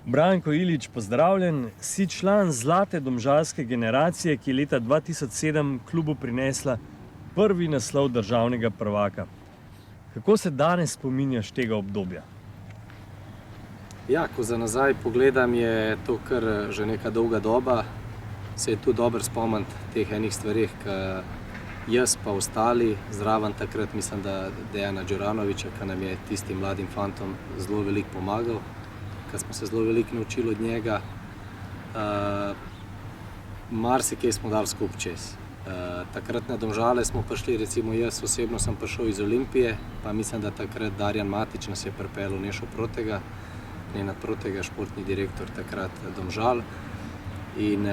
Branko Ilić, pozdravljen. Si član zlate domžalske generacije, ki je leta 2007 klubu prinesla prvi naslov državnega prvaka. Kako se danes spominjaš tega obdobja? Ja, ko za nazaj pogledam, je to kar že neka dolga doba. Se je tu dobro spomniti teh enih stvarih, ki jaz pa ostali zraven takrat, mislim, da Dejana Đuranovića, ki nam je tistim mladim fantom zelo veliko pomagal, ki smo se zelo veliko naučili od njega. Marsikaj smo dali skupaj čez. Takrat na Domžale smo prišli, recimo jaz osebno sem prišel iz Olimpije, pa mislim, da takrat Darjan Matić nas je pripeljal Nešo Protega, Nenad Protega, športni direktor takrat Domžal. In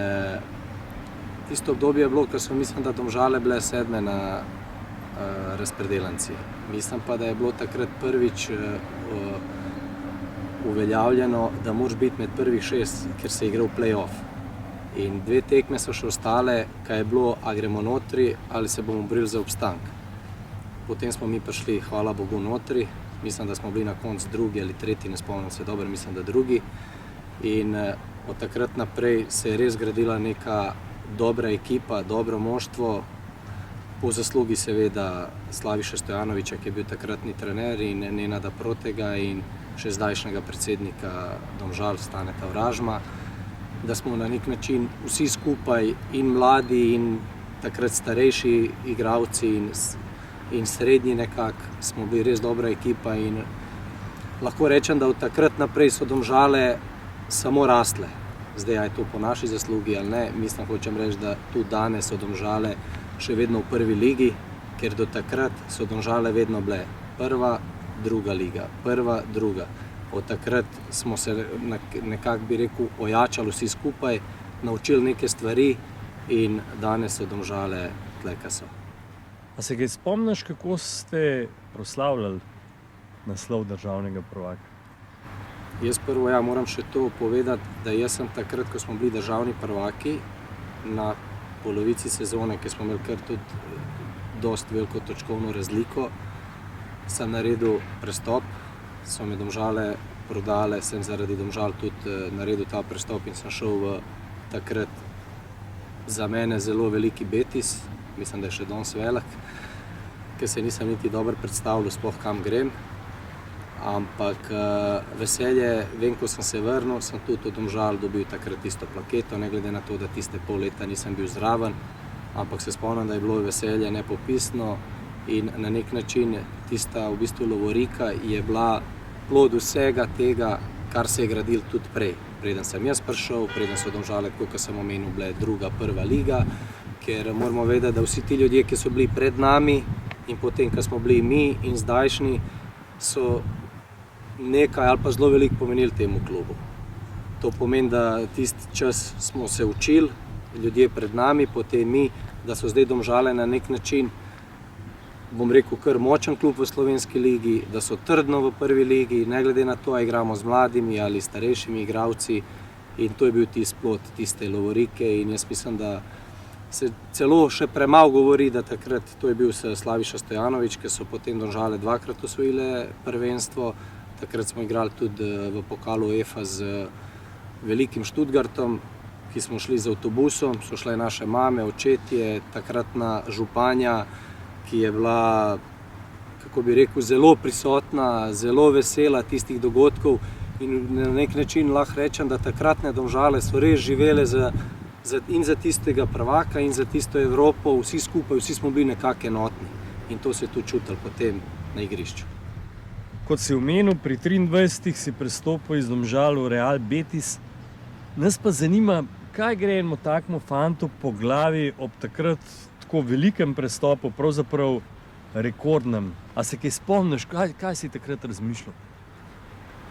tisto obdobje je bilo, ko so, mislim, da Domžale bile 7. na razpredelanci. Mislim pa, da je bilo takrat prvič uveljavljeno, da moraš biti med prvih 6, ker se je igral play-off. In 2 tekme so še ostale, kaj je bilo, a gremo notri ali se bomo borili za obstank. Potem smo mi prišli, hvala Bogu, notri. Mislim, da smo bili na koncu 2. ali 3., ne spomnim se dobro, mislim, da 2. In od takrat naprej se je res gradila neka dobra ekipa, dobro moštvo, po zaslugi seveda Slaviša Stojanovića, ki je bil takratni trener, in Nenada Protega in še zdajšnjega predsednika Domžal, Staneta Vražma, da smo na nek način vsi skupaj, in mladi in takrat starejši igralci in srednji nekako, smo bili res dobra ekipa in lahko rečem, da od takrat naprej so Domžale samo rastle. Zdaj, je to po naši zaslugi ali ne, mislim, hočem reči, da tudi danes so Domžale še vedno v prvi ligi, ker do takrat so Domžale vedno bile prva, druga liga, prva, druga. Od takrat smo se nekako, bi rekel, ojačali vsi skupaj, naučili neke stvari in danes so Domžale tle, kaj so. A se kaj spomniš, kako ste proslavljali naslov državnega prvaka? Jaz prvo moram še to povedati, da jaz sem takrat, ko smo bili državni prvaki, na polovici sezone, ki smo imeli kar tudi dosti veliko točkovno razliko, sem naredil prestop, so me Domžale prodale, sem zaradi Domžal tudi naredil ta prestop in sem šel v takrat za mene zelo veliki Betis, mislim, da je še danes velik, ker se nisem niti dobro predstavljal, sploh kam grem. Ampak veselje, vem, ko sem se vrnil, sem tudi od Domžal dobil takrat isto plaketo, ne glede na to, da tiste pol leta nisem bil zraven, ampak se spomnim, da je bilo veselje nepopisno in na nek način tista v bistvu lovorika je bila plod vsega tega, kar se je gradil tudi prej. Preden sem jaz prišel, preden so Domžale, kot sem omenil, bile druga, prva liga, ker moramo vedeti, da vsi ti ljudje, ki so bili pred nami in potem, ko smo bili mi in zdajšnji, so nekaj ali pa zelo veliko pomenili temu klubu. To pomeni, da tisti čas smo se učili, ljudje pred nami, potem mi, da so zdaj Domžale na nek način, bom rekel, kar močen klub v slovenski ligi, da so trdno v prvi ligi, ne glede na to, a igramo z mladimi ali starejšimi igralci, in to je bil tisti plod tiste lovorike in jaz mislim, da se celo še premalo govori, da takrat to je bil Slaviša Stojanović, ki so potem Domžale 2-krat osvojile prvenstvo. Takrat smo igrali tudi v pokalu UEFA z velikim Stuttgartom, ki smo šli z avtobusom, so šle naše mame, očetje, takratna županja, ki je bila, kako bi rekel, zelo prisotna, zelo vesela tistih dogodkov in na nek način lahko rečem, da takratne Domžale so res živele in za tistega prvaka in za tisto Evropo, vsi skupaj, vsi smo bili nekako enotni in to se je tudi čutilo potem na igrišču. Kot si omenil, pri 23 si prestopil iz Domžal v Real Betis. Nas pa zanima, kaj gre enemu takmu fantu po glavi ob takrat tako velikem prestopu, pravzaprav rekordnem. A se kaj spomniš, kaj si takrat razmišljal?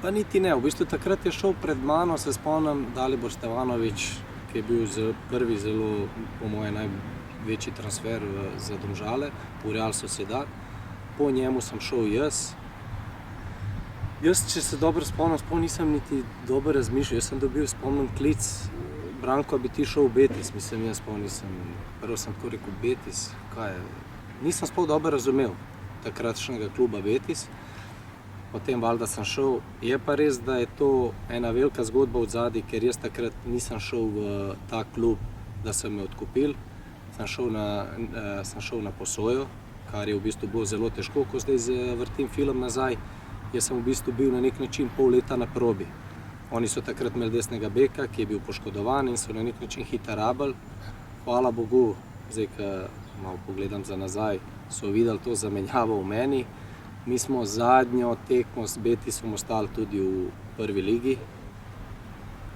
Pa niti ne, v bistvu takrat je šel pred mano, se spomnim, Dalibor Stevanović, ki je bil prvi zelo, po moje, največji transfer za Domžale, v Real Sociedad. Po njemu sem šel jaz. Jaz, če se dobro spomnim, nisem niti dobro razmišljal. Jaz sem dobil, spomnim, klic, Branko, bi ti šel v Betis, mislim, jaz nisem, prvo sem tako rekel, Betis, kaj je? Nisem sploh dobro razumel takratšnjega kluba Betis. potem valjda sem šel. Je pa res, da je to ena velika zgodba od zadaj, ker jaz takrat nisem šel v ta klub, da sem me odkupil. Sem šel na posojo, kar je v bistvu bilo zelo težko, ko zdaj vrtim film nazaj. Jaz sem v bistvu bil na nek način pol leta na probi. Oni so takrat imeli desnega beka, ki je bil poškodovan in so na nek način hiter rabili. Hvala Bogu, zdaj, ko malo pogledam za nazaj, so videli to zamenjavo v meni. Mi smo zadnjo tekmo s Betisom ostali tudi v prvi ligi.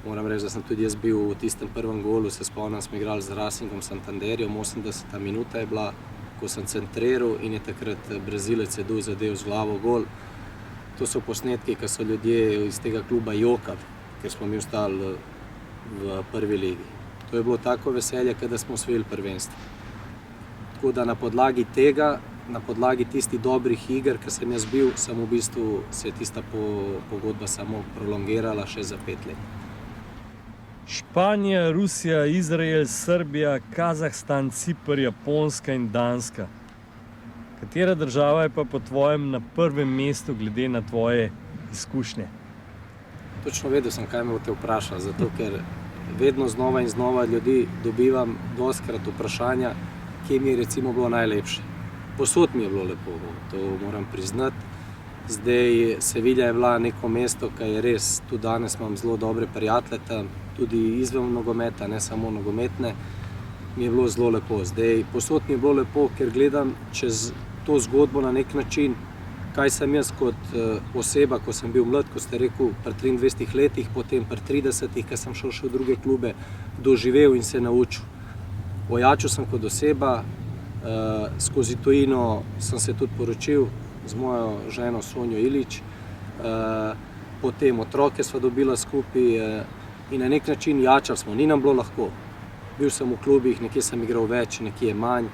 Moram reči, da sem tudi jaz bil v tistem prvem golu, se spomnim, smo igrali z Racingom Santanderjem, 80. minuta je bila, ko sem centriral in je takrat Brazilec Edu zadel z glavo gol. To so posnetki, ko so ljudje iz tega kluba jokali, ker smo mi ostali v prvi ligi. To je bilo tako veselje, da smo osvojili prvenstvo. Tako da na podlagi tega, na podlagi tistih dobrih iger, ki sem jaz bil, sem v bistvu se je tista pogodba samo prolongirala še za 5 let. Španija, Rusija, Izrael, Srbija, Kazahstan, Cipr, Japonska in Danska. Katera država je pa po tvojem na prvem mestu glede na tvoje izkušnje? Točno vedel sem, kaj me boste vprašali, zato ker vedno znova in znova ljudi dobivam dostikrat vprašanja, kje mi je recimo bilo najlepše. Posod mi je bilo lepo, to moram priznati. Zdaj, Sevilla je bila neko mesto, ki je res, tudi danes imam zelo dobre prijatelje tam, tudi izven nogometa, ne samo nogometne, mi je bilo zelo lepo. Zdaj, posod mi je bilo lepo, ker gledam čez to zgodbo na nek način, kaj sem jaz kot oseba, ko sem bil mlad, ko ste rekel, pri 23 letih, potem pri 30, ko sem šel še v druge klube, doživel in se naučil. Ojačil sem kot oseba, skozi tujino sem se tudi poročil z mojo ženo Sonjo Ilič, potem otroke sva dobila skupaj in na nek način jačali smo, ni nam bilo lahko. Bil sem v klubih, nekje sem igral več, nekje manj,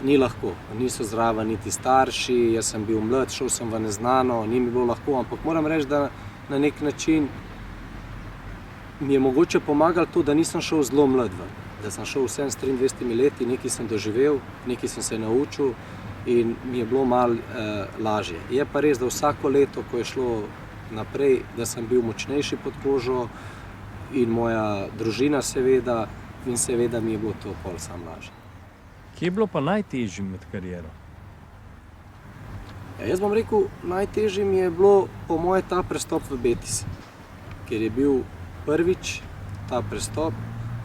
ni lahko, niso zraven niti starši, jaz sem bil mlad, šel sem v neznano, ni mi bilo lahko, ampak moram reči, da na nek način mi je mogoče pomagalo to, da nisem šel zelo mlad ven, da sem šel vsem s 23 leti, nekaj sem doživel, nekaj sem se naučil in mi je bilo malo lažje. Je pa res, da vsako leto, ko je šlo naprej, da sem bil močnejši pod kožo in moja družina seveda, in seveda mi je bilo to pol sam lažje. Kje je bilo pa najtežje med kariero? Ja, jaz bom rekel, najtežje mi je bilo po moje ta prestop v Betis, ker je bil prvič ta prestop.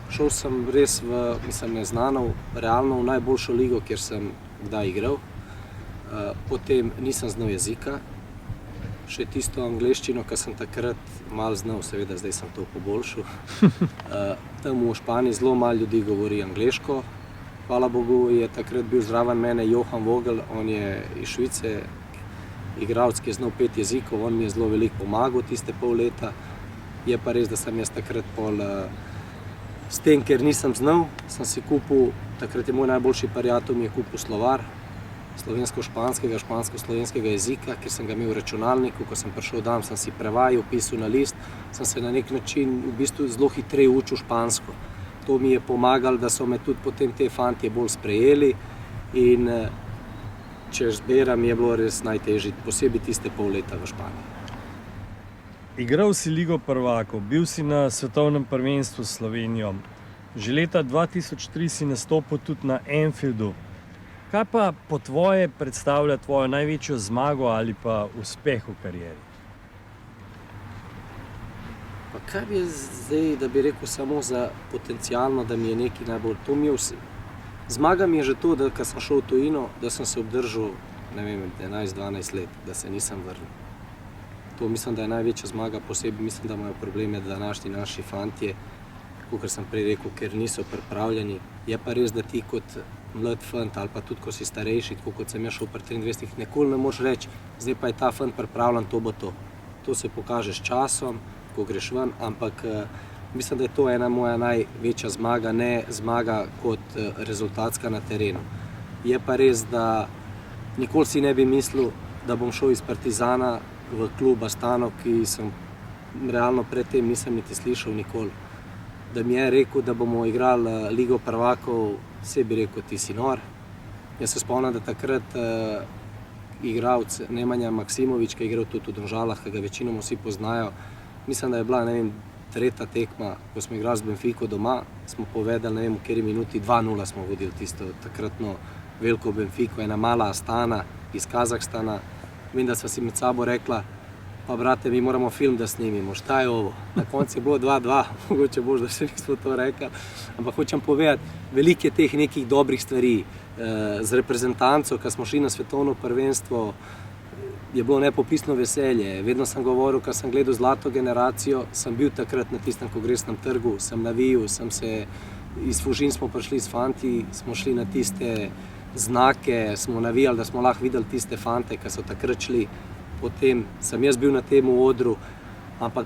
Šel sem res v, neznano, realno v najboljšo ligo, kjer sem kdaj igral. Potem nisem znal jezika, še tisto angleščino, ki sem takrat malo znal, seveda zdaj sem to poboljšal. Tam v Španiji zelo malo ljudi govori angleško. Hvala Bogu je takrat bil zraven mene Johan Vogel, on je iz Švice, igralec, ki je znal 5 jezikov, on mi je zelo veliko pomagal tiste pol leta. Je pa res, da sem jaz takrat pol s tem, ker nisem znal, sem si kupil, takrat je moj najboljši prijatelj mi je kupil slovar slovensko-španskega, špansko-slovenskega jezika, ker sem ga imel v računalniku, ko sem prišel dam, sem si prevajal, pisal na list, sem se na nek način v bistvu zelo hitreje učil špansko. To mi je pomagalo, da so me tudi potem te fantje bolj sprejeli in če zberam, je bilo res najtežje, posebej tiste pol leta v Španiji. Igral si Ligo prvakov, bil si na svetovnem prvenstvu s Slovenijo. Že leta 2003 si nastopil tudi na Anfieldu. Kaj pa po tvoje predstavlja tvojo največjo zmago ali pa uspeh v karieri? Pa kaj bi zdaj, da bi rekel samo za potencialno, da mi je nekaj najbolj, to mi je vse. Zmaga mi je že to, da ko sem šel v tujino, da sem se obdržal, ne vem, 11-12 let, da se nisem vrnil. To mislim, da je največja zmaga, posebej mislim, da imajo probleme današnji naši fantje, kot sem prej rekel, ker niso pripravljeni. Je pa res, da ti kot mlad fant ali pa tudi, ko si starejši, tako kot sem jaz šel pri 23, nikoli ne moreš reči, zdaj pa je ta fant pripravljen, to bo to. To se pokaže s časom, ko greš ven, ampak mislim, da je to ena moja največja zmaga, ne zmaga kot rezultatska na terenu. Je pa res, da nikoli si ne bi mislil, da bom šel iz Partizana v klub Astano, ki sem realno predtem nisem niti slišal nikoli. Da mi je rekel, da bomo igrali Ligo prvakov, vse bi rekel, ti si nor. Jaz se spomnim, da takrat igralec Nemanja Maksimović, ki je igral tudi v Domžalah, ki ga večinoma vsi poznajo. Mislim, da je bila, ne vem, tretja tekma, ko smo igrali z Benfico doma, smo povedali, ne vem, v kateri minuti 2:0 smo vodili tisto takratno veliko Benfico, ena mala Astana iz Kazahstana. Vem, da sva si med sabo rekla, pa brate, mi moramo film da snimimo, šta je ovo? Na koncu je bilo 2:2, mogoče boš, da še nismo to rekli, ampak hočem povedati, veliko je teh nekih dobrih stvari. Z reprezentanco, ko smo šli na svetovno prvenstvo, je bilo nepopisno veselje. Vedno sem govoril, ko sem gledal Zlato generacijo, sem bil takrat na tistem kongresnem trgu, sem navijal, sem se, iz Fužin smo prišli s fanti, smo šli na tiste znake, smo navijali, da smo lahko videli tiste fante, ki so takrat šli. Potem sem jaz bil na tem odru, ampak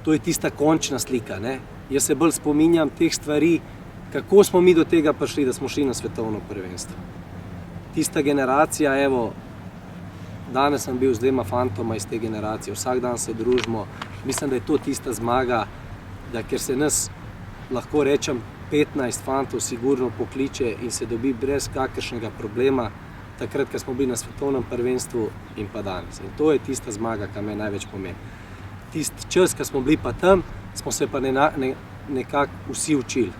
to je tista končna slika, ne? Jaz se bolj spominjam teh stvari, kako smo mi do tega prišli, da smo šli na svetovno prvenstvo. Tista generacija, evo, danes sem bil z 2 fantoma iz te generacije, vsak dan se družimo. Mislim, da je to tista zmaga, da ker se nas, lahko rečem, 15 fantov sigurno pokliče in se dobi brez kakršnega problema, takrat, ko smo bili na svetovnem prvenstvu in pa danes. In to je tista zmaga, ki me največ pomeni. Tisti čas, ko smo bili pa tam, smo se pa nekako vsi učili.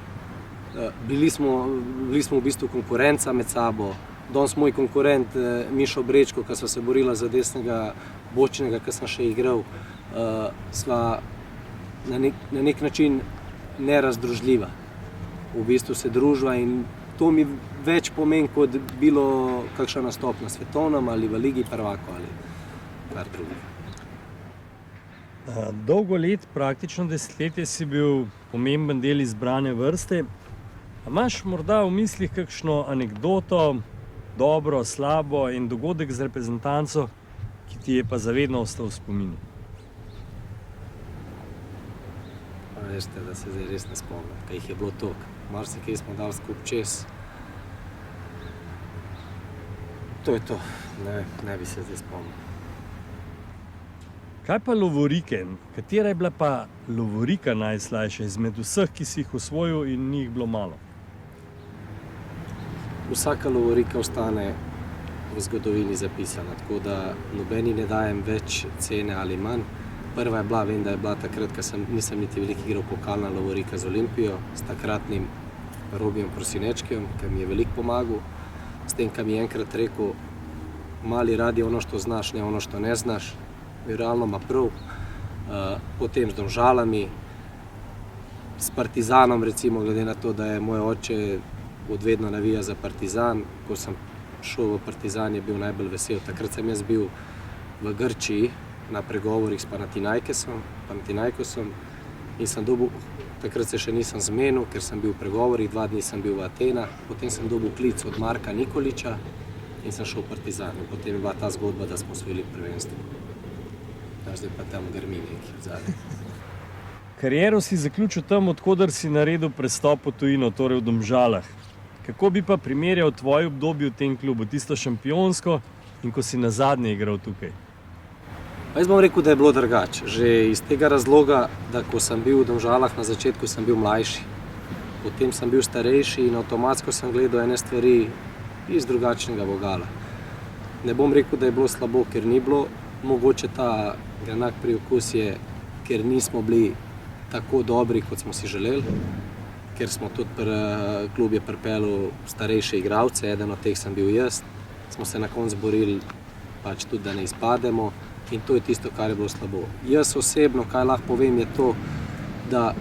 Bili smo v bistvu konkurenca med sabo. Danes moj konkurent Mišo Brečko, ki sva se borila za desnega bočnega, ki sem še igral, sva na nek način nerazdružljiva. V bistvu se družva in to mi več pomeni, kot bilo kakšen nastop na svetovnem ali v Ligi prvakov ali kar drugega. Dolgo let, praktično desetletje, si bil pomemben del izbrane vrste. A imaš morda v mislih kakšno anekdoto, dobro, slabo in dogodek z reprezentanco, ki ti je pa zavedno ostal v spominu? Veste, da se zdaj res ne spomnim, kaj jih je bilo toliko. Marsikaj smo dali skupaj čez. To je to, ne bi se zdaj spomnil. Kaj pa lovorike? Katera je bila pa lovorika najslajša izmed vseh, ki si jih osvojil in ni jih bilo malo? Vsaka lovorika ostane v zgodovini zapisana, tako da nobeni ne dajem več cene ali manj. Prva je bila, vem, da je bila takrat, ko nisem niti veliko igral pokalna lovorika z Olimpijo, s takratnim Robijem Prosinečkem, ki mi je veliko pomagal. S tem, ki mi je enkrat rekel, mali radi ono što znaš, ne ono što ne znaš. Realno ima prav. Potem z Domžalami, s Partizanom recimo, glede na to, da je moj oče odvedno navija za Partizan. Ko sem šel v Partizan, je bil najbolj vesel. Takrat sem jaz bil v Grčiji na pregovorih s Panathinaikosom in sem dobil, takrat se še nisem zmenil, ker sem bil v pregovorih, 2 dni sem bil v Atenah, potem sem dobil klic od Marka Nikolića in sem šel v Partizan. In potem je bila ta zgodba, da smo osvojili prvenstvo. Zdaj pa tam grmi nekaj zadnji. Kariero si zaključil tam, odkoder si naredil prestop v tujino, torej v Domžalah. Kako bi pa primerjal tvoje obdobje v tem klubu, tisto šampionsko in ko si nazadnje igral tukaj? Jaz bom rekel, da je bilo drugače. Že iz tega razloga, da ko sem bil v Domžalah na začetku, sem bil mlajši. Potem sem bil starejši in avtomatsko sem gledal ene stvari iz drugačnega vogala. Ne bom rekel, da je bilo slabo, ker ni bilo. Mogoče ta enak priokus je, ker nismo bili tako dobri, kot smo si želeli. Ker smo tudi klub je pripeljal starejše igralce, eden od teh sem bil jaz. Smo se na koncu borili, pač tudi, da ne izpademo. In to je tisto, kar je bilo slabo. Jaz osebno, kaj lahko povem, je to, da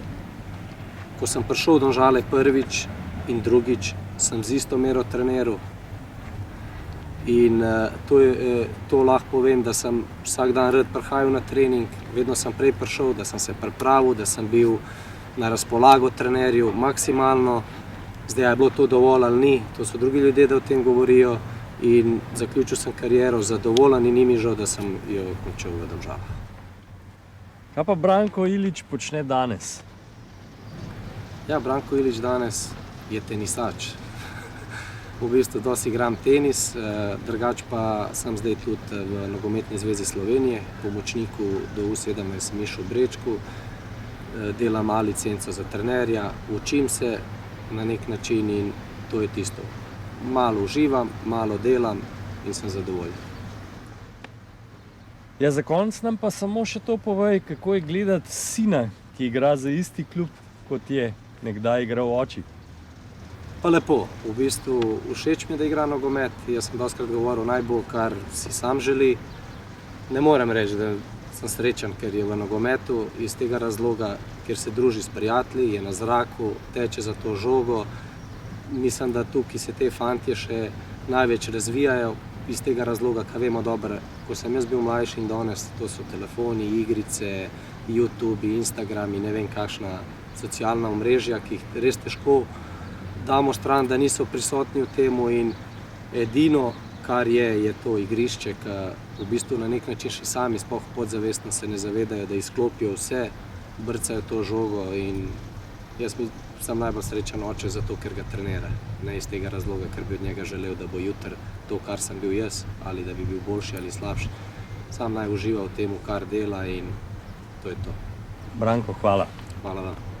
ko sem prišel v Domžale prvič in drugič, sem z isto mero treniral. In to lahko povem, da sem vsak dan rad prihajal na trening, vedno sem prej prišel, da sem se pripravil, da sem bil na razpolago trenerju maksimalno. Zdaj je bilo to dovolj ali ni, to so drugi ljudje, da o tem govorijo. In zaključil sem kariero zadovoljen in ni mi žal, da sem jo končal v Domžalah. Kaj pa Branko Ilić počne danes? Ja, Branko Ilić danes je tenisač. V bistvu dosti igram tenis, drugače pa sem zdaj tudi v Nogometni zvezi Slovenije, pomočniku do U17 Mišu Brečku, delam A licenco za trenerja, učim se na nek način in to je tisto. Malo uživam, malo delam in sem zadovoljen. Ja, za konec nam pa samo še to povej, kako je gledati sina, ki igra za isti klub, kot je nekdaj igral oči. Pa lepo, v bistvu všeč mi je, da igra nogomet. Jaz sem dostikrat govoril, naj bo, kar si sam želi. Ne morem reči, da sem srečen, ker je v nogometu, iz tega razloga, ker se druži s prijatelji, je na zraku, teče za to žogo. Mislim, da tukaj se te fantje še največ razvijajo, iz tega razloga, kaj vemo dobro. Ko sem jaz bil mlajši in danes, to so telefoni, igrice, YouTube, Instagram in ne vem kakšna socialna omrežja, ki jih res težko damo stran, da niso prisotni v temu, in edino, kar je to igrišče, ki v bistvu na nek način še sami, sploh podzavestno, se ne zavedajo, da izklopijo vse, brcajo to žogo, in jaz sem najbolj srečen oče zato, ker ga trenira. Ne iz tega razloga, ker bi od njega želel, da bo jutri to, kar sem bil jaz, ali da bi bil boljši ali slabši. Sam naj uživa v temu, kar dela, in to je to. Branko, hvala. Hvala vam.